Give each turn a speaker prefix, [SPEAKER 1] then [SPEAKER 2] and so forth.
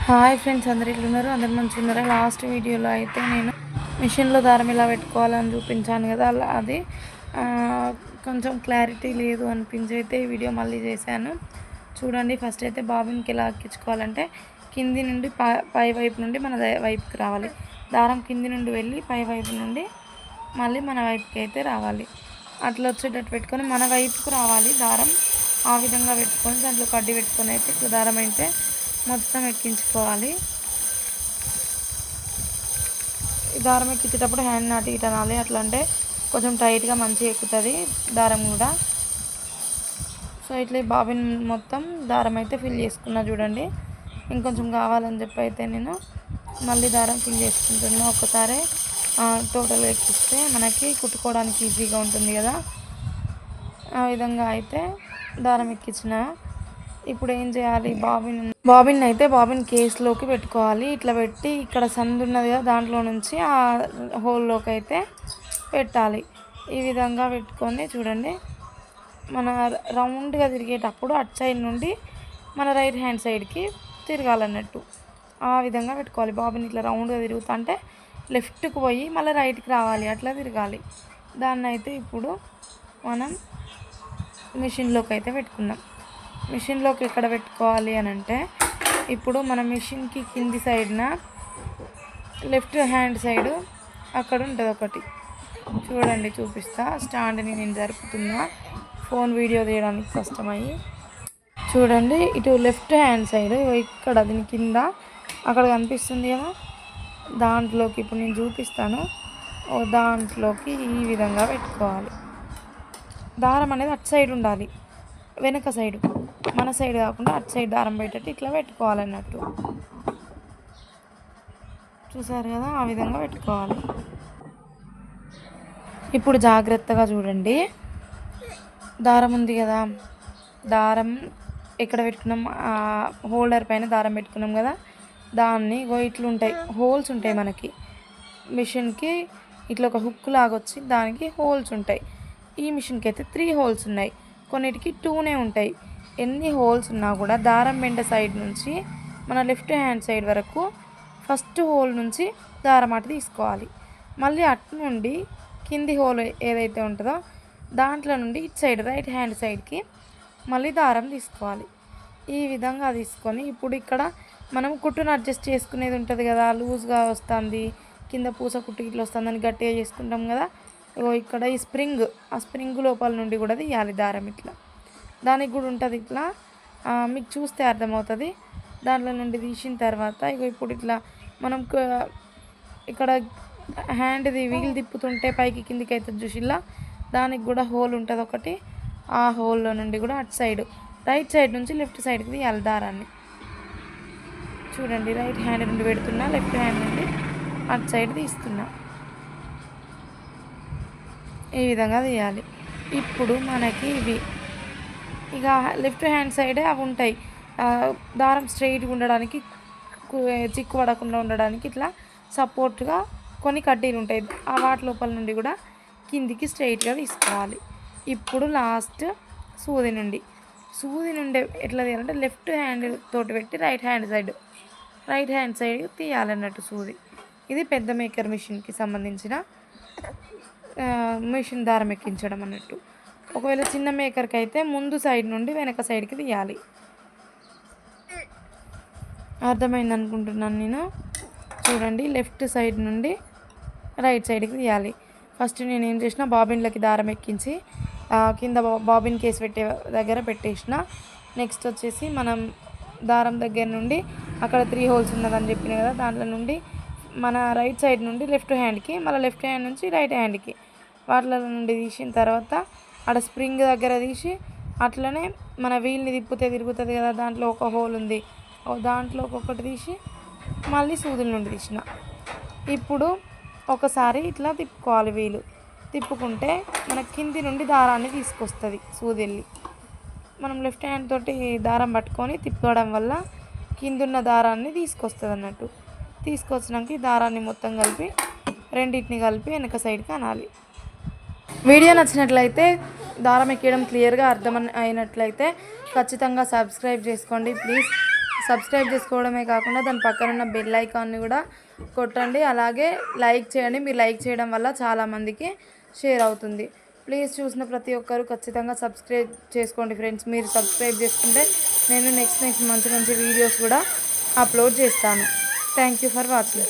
[SPEAKER 1] Hi friends, అందరు ఇట్లున్నారు? అందరు మంచిగా ఉన్నారా? లాస్ట్ వీడియోలో అయితే నేను మిషన్లో దారం ఎలా పెట్టుకోవాలని చూపించాను కదా, అలా అది కొంచెం క్లారిటీ లేదు అనిపించి అయితే ఈ వీడియో మళ్ళీ చేశాను. చూడండి, ఫస్ట్ అయితే బాబిన్కి ఎలా ఎక్కించుకోవాలంటే కింది నుండి పై వైపు నుండి మన వైపుకి రావాలి. దారం కింది నుండి వెళ్ళి పై వైపు నుండి మళ్ళీ మన వైపుకి అయితే రావాలి. అట్లా వచ్చేటట్టు పెట్టుకొని మన వైపుకు రావాలి దారం. ఆ విధంగా పెట్టుకొని దాంట్లో కడ్డీ పెట్టుకొని అయితే ఇట్లా దారం అయితే మొత్తం ఎక్కించుకోవాలి. ఈ దారం ఎక్కించేటప్పుడు హ్యాండ్ నాటి ఇటు అనాలి. అట్లా అంటే కొంచెం టైట్గా మంచిగా ఎక్కుతుంది దారం కూడా. సో ఇట్లా బాబిన్ మొత్తం దారం అయితే ఫిల్ చేసుకున్నా. చూడండి, ఇంకొంచెం కావాలని చెప్పి అయితే నేను మళ్ళీ దారం ఫిల్ చేసుకుంటున్నా. ఒక్కసారి టోటల్ ఎక్కిస్తే మనకి కుట్టుకోవడానికి ఈజీగా ఉంటుంది కదా. ఆ విధంగా అయితే దారం ఎక్కించిన. ఇప్పుడు ఏం చేయాలి, బాబిన్ అయితే బాబిన్ కేస్లోకి పెట్టుకోవాలి. ఇట్లా పెట్టి ఇక్కడ సందు ఉన్నది కదా, దాంట్లో నుంచి ఆ హోల్లోకి అయితే పెట్టాలి. ఈ విధంగా పెట్టుకొని చూడండి, మన రౌండ్గా తిరిగేటప్పుడు అటు సైడ్ నుండి మన రైట్ హ్యాండ్ సైడ్కి తిరగాలన్నట్టు ఆ విధంగా పెట్టుకోవాలి. బాబిన్ ఇట్లా రౌండ్గా తిరుగుతా అంటే లెఫ్ట్కి పోయి మళ్ళీ రైట్కి రావాలి, అట్లా తిరగాలి. దాన్ని అయితే ఇప్పుడు మనం మిషన్లోకి అయితే పెట్టుకుందాం. మిషన్లోకి ఎక్కడ పెట్టుకోవాలి అని అంటే, ఇప్పుడు మన మిషన్కి కింది సైడ్న లెఫ్ట్ హ్యాండ్ సైడు అక్కడ ఉంటుంది ఒకటి. చూడండి, చూపిస్తా. స్టాండ్ని నేను జరుపుతున్నా, ఫోన్ వీడియో తీయడానికి కష్టమయ్యి. చూడండి, ఇటు లెఫ్ట్ హ్యాండ్ సైడ్ ఇక్కడ దీని కింద అక్కడ కనిపిస్తుంది కదా, దాంట్లోకి ఇప్పుడు నేను చూపిస్తాను. దాంట్లోకి ఈ విధంగా పెట్టుకోవాలి. దారం అనేది అటు సైడ్ ఉండాలి, వెనక సైడు, మన సైడ్ కాకుండా అటు సైడ్ దారం పెట్టేటట్టు ఇట్లా పెట్టుకోవాలన్నట్టు. చూసారు కదా, ఆ విధంగా పెట్టుకోవాలి. ఇప్పుడు జాగ్రత్తగా చూడండి, దారం ఉంది కదా, దారం ఎక్కడ పెట్టుకున్నాం, హోల్డర్ పైన దారం పెట్టుకున్నాం కదా, దాన్ని ఇట్లా ఉంటాయి, హోల్స్ ఉంటాయి మనకి మిషన్కి. ఇట్లా ఒక హుక్ లాగొచ్చి దానికి హోల్స్ ఉంటాయి. ఈ మిషన్కి అయితే 3 హోల్స్ ఉన్నాయి, కొన్నిటికి 2నే ఉంటాయి. ఎన్ని హోల్స్ ఉన్నా కూడా దారం బెండ సైడ్ నుంచి మన లెఫ్ట్ హ్యాండ్ సైడ్ వరకు ఫస్ట్ హోల్ నుంచి దారం అటు తీసుకోవాలి. మళ్ళీ అటు నుండి కింది హోల్ ఏదైతే ఉంటుందో దాంట్లో నుండి ఇటు సైడ్ రైట్ హ్యాండ్ సైడ్కి మళ్ళీ దారం తీసుకోవాలి. ఈ విధంగా తీసుకొని ఇప్పుడు ఇక్కడ మనం కుట్టును అడ్జస్ట్ చేసుకునేది ఉంటుంది కదా, లూజ్గా వస్తుంది, కింద పూస కుట్టు ఇట్లా వస్తుందని గట్టిగా చేసుకుంటాం కదా. ఇక్కడ ఈ స్ప్రింగ్, ఆ స్ప్రింగ్ లోపల నుండి కూడా తీయాలి దారం. ఇట్లా దానికి కూడా ఉంటుంది ఇట్లా, మీకు చూస్తే అర్థమవుతుంది. దాంట్లో నుండి తీసిన తర్వాత ఇప్పుడు ఇట్లా మనం ఇక్కడ హ్యాండ్ది వీల్ తిప్పుతుంటే పైకి కిందికి అవుతుంది చూసిల్లా, దానికి కూడా హోల్ ఉంటుంది ఒకటి. ఆ హోల్లో నుండి కూడా అటు సైడ్ రైట్ సైడ్ నుంచి లెఫ్ట్ సైడ్కి తీయాలి దారాన్ని. చూడండి, రైట్ హ్యాండ్ నుండి పెడుతున్నా, లెఫ్ట్ హ్యాండ్ నుండి అటు సైడ్ తీస్తున్నా. ఈ విధంగా తీయాలి. ఇప్పుడు మనకి ఇవి ఇక లెఫ్ట్ హ్యాండ్ సైడే అవి ఉంటాయి, దారం స్ట్రైట్గా ఉండడానికి, చిక్కు పడకుండా ఉండడానికి ఇట్లా సపోర్ట్గా కొన్ని కడ్డీలు ఉంటాయి. ఆ వాటి లోపల నుండి కూడా కిందికి స్ట్రైట్గా తీసుకోవాలి. ఇప్పుడు లాస్ట్ సూది నుండి ఎట్లా తీయాలంటే లెఫ్ట్ హ్యాండ్ తోటి పెట్టి రైట్ హ్యాండ్ సైడ్ తీయాలన్నట్టు సూది. ఇది పెద్ద మేకర్ మిషన్కి సంబంధించిన మిషన్ దారం ఎక్కించడం అన్నట్టు. ఒకవేళ చిన్న మేకర్కి అయితే ముందు సైడ్ నుండి వెనక సైడ్కి తీయాలి. అర్థమైంది అనుకుంటున్నాను నేను. చూడండి, లెఫ్ట్ సైడ్ నుండి రైట్ సైడ్కి తీయాలి. ఫస్ట్ నేను ఏం చేసిన, బాబిన్లకి దారం ఎక్కించి కింద బాబిన్ కేసు పెట్టే దగ్గర పెట్టేసిన. నెక్స్ట్ వచ్చేసి మనం దారం దగ్గర నుండి అక్కడ 3 హోల్స్ ఉన్నదని చెప్పిన కదా, దాంట్లో నుండి మన రైట్ సైడ్ నుండి లెఫ్ట్ హ్యాండ్కి, మళ్ళీ లెఫ్ట్ హ్యాండ్ నుంచి రైట్ హ్యాండ్కి వాటిలో నుండి తీసిన తర్వాత అక్కడ స్ప్రింగ్ దగ్గర తీసి అట్లనే మన వీల్ని తిప్పితే తిరుగుతుంది కదా, దాంట్లో ఒక హోల్ ఉంది, దాంట్లో ఒక్కొక్కటి తీసి మళ్ళీ సూదుల నుండి తీసిన. ఇప్పుడు ఒకసారి ఇట్లా తిప్పుకోవాలి, వీలు తిప్పుకుంటే మన కింది నుండి దారాన్ని తీసుకొస్తుంది సూది వెళ్ళి. మనం లెఫ్ట్ హ్యాండ్ తోటి దారం పట్టుకొని తిప్పుకోవడం వల్ల కిందున్న దారాన్ని తీసుకొస్తుంది అన్నట్టు. తీసుకొచ్చినాక ఈ దారాన్ని మొత్తం కలిపి రెండింటిని కలిపి వెనక సైడ్కి అనాలి. వీడియో నచ్చినట్లయితే, దారం ఎక్కడం క్లియర్గా అయినట్లయితే ఖచ్చితంగా సబ్స్క్రైబ్ చేసుకోండి ప్లీజ్. సబ్స్క్రైబ్ చేసుకోవడమే కాకుండా దాని పక్కన ఉన్న బెల్ ఐకాన్ని కూడా కొట్టండి. అలాగే లైక్ చేయండి. మీరు లైక్ చేయడం వల్ల చాలామందికి షేర్ అవుతుంది. ప్లీజ్ చూసిన ప్రతి ఒక్కరు ఖచ్చితంగా సబ్స్క్రైబ్ చేసుకోండి ఫ్రెండ్స్. మీరు సబ్స్క్రైబ్ చేసుకుంటే నేను నెక్స్ట్ మంచి మంచి వీడియోస్ కూడా అప్లోడ్ చేస్తాను. Thank you for watching.